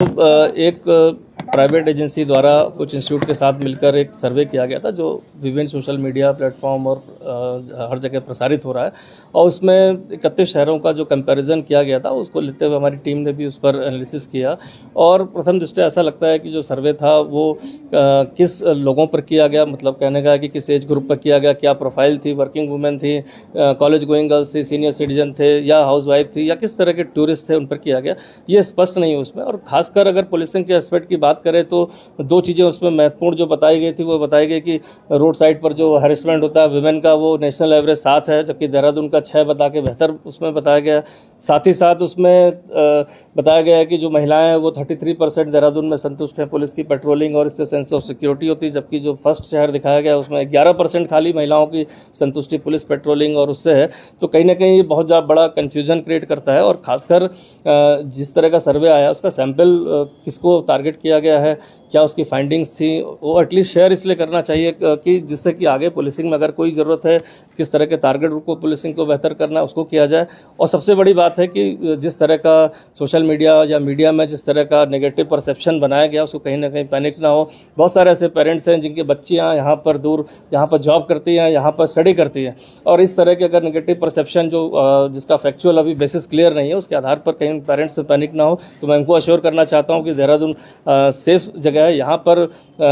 एक private agency द्वारा कुछ इंस्टीट्यूट के साथ मिलकर एक सर्वे किया गया था जो विभिन्न सोशल मीडिया प्लेटफॉर्म और हर जगह प्रसारित हो रहा है, और उसमें 31 शहरों का जो कंपैरिजन किया गया था उसको लेते हुए हमारी टीम ने भी उस पर एनालिसिस किया। और प्रथम दृष्टया ऐसा लगता है कि जो सर्वे था वो किस लोगों पर किया गया, मतलब कहने का है कि किस एज ग्रुप पर किया गया, क्या प्रोफाइल थी, वर्किंग वुमेन थी, कॉलेज गोइंग गर्ल्स थी, सीनियर सिटीजन थे या हाउस वाइफ थी, या किस तरह के टूरिस्ट थे उन पर किया गया, ये स्पष्ट नहीं है उसमें। और खासकर अगर पुलिसिंग के एस्पेक्ट की बात करें तो दो चीज़ें उसमें महत्वपूर्ण जो बताई गई थी वो बताई गई कि रोड साइड पर जो हैरेसमेंट होता है विमेन का वो नेशनल एवरेज 7 है, जबकि देहरादून का 6 बता के बेहतर उसमें बताया गया। साथ ही साथ उसमें बताया गया है कि जो महिलाएं हैं वो 33% देहरादून में संतुष्ट हैं पुलिस की पेट्रोलिंग और इससे सेंस ऑफ सिक्योरिटी होती है, जबकि जो फर्स्ट शहर दिखाया गया उसमें 11% खाली महिलाओं की संतुष्टि पुलिस पेट्रोलिंग और उससे है। तो कहीं ना कहीं ये बहुत ज़्यादा बड़ा कन्फ्यूजन क्रिएट करता है। और खासकर जिस तरह का सर्वे आया उसका सैंपल किसको टारगेट किया गया है, क्या उसकी फाइंडिंग्स थी, वो एटलीस्ट शेयर इसलिए करना चाहिए कि जिससे कि आगे पुलिसिंग में अगर कोई ज़रूरत है किस तरह के टारगेट ग्रुप को पुलिसिंग को बेहतर करना है उसको किया जाए। और सबसे बड़ी बात है कि जिस तरह का सोशल मीडिया या मीडिया में जिस तरह का नेगेटिव परसेप्शन बनाया गया उसको कहीं ना कहीं पैनिक ना हो। बहुत सारे ऐसे पेरेंट्स हैं जिनकी बच्चियाँ यहाँ पर दूर यहाँ पर जॉब करती हैं, यहाँ पर स्टडी करती हैं, और इस तरह के अगर नेगेटिव परसेप्शन जो जिसका फैक्चुअल अभी बेसिस क्लियर नहीं है उसके आधार पर कहीं पेरेंट्स में पैनिक ना हो। तो मैं उनको अश्योर करना चाहता हूँ कि देहरादून सेफ जगह है। यहाँ पर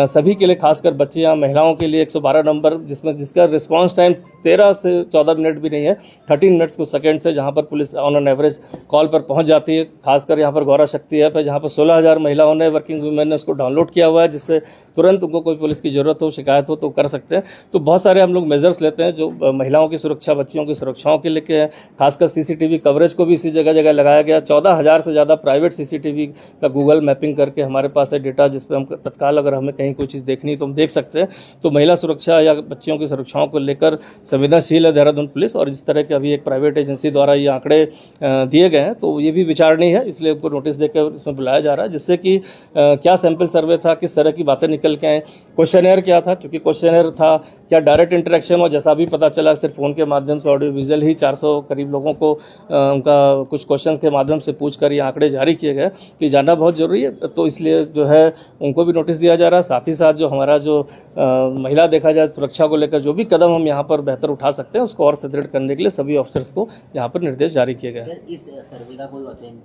सभी के लिए, खासकर बच्चियाँ महिलाओं के लिए 112 नंबर जिसका रिस्पांस टाइम 13 से 14 मिनट भी नहीं है, 13 मिनट्स कुछ सेकेंड से जहाँ पर police on an average call पर पहुँच जाती है। खासकर यहाँ पर गौरा शक्ति ऐप है जहाँ पर 16,000 महिलाओं ने, वर्किंग वुमेन ने उसको डाउनलोड किया हुआ है, जिससे तुरंत उनको कोई पुलिस की ज़रूरत हो, शिकायत हो तो कर सकते हैं। तो बहुत सारे हम लोग मेजर्स लेते हैं जो महिलाओं की सुरक्षा, बच्चियों की सुरक्षाओं के लिए हैं। खासकर CCTV कवरेज को भी इसी जगह जगह लगाया गया। 14,000 से ज़्यादा प्राइवेट CCTV का गूगल मैपिंग करके हमारे पास है डेटा, जिस पर हम तत्काल अगर हमें कहीं कोई चीज़ देखनी तो हम देख सकते हैं। तो महिला सुरक्षा या बच्चियों की सुरक्षाओं को लेकर संवेदनशील है देहरादून पुलिस। और जिस तरह के अभी एक प्राइवेट एजेंसी द्वारा ये आंकड़े दिए गए हैं तो ये भी विचारणीय है, इसलिए उनको नोटिस देकर इसमें बुलाया जा रहा है, जिससे कि क्या सैंपल सर्वे था, किस तरह की बातें निकल के आए, क्वेश्चनर क्या था, क्योंकि क्वेश्चनर था, क्या डायरेक्ट इंटरेक्शन हो, जैसा भी पता चला सिर्फ फ़ोन के माध्यम से ऑडियो विजुअल ही 400 करीब लोगों को उनका कुछ क्वेश्चन के माध्यम से पूछ कर ये आंकड़े जारी किए गए। तो ये जानना बहुत ज़रूरी है, तो इसलिए जो है उनको भी नोटिस दिया जा रहा है। साथ ही साथ जो हमारा जो महिला देखा जाए सुरक्षा को लेकर जो भी कदम हम यहाँ पर बेहतर उठा सकते हैं उसको और सुदृढ़ करने के लिए सभी ऑफिसर्स को यहाँ पर निर्देश जारी किए गए हैं। इस सर्वे का कोई ऑथेंटिक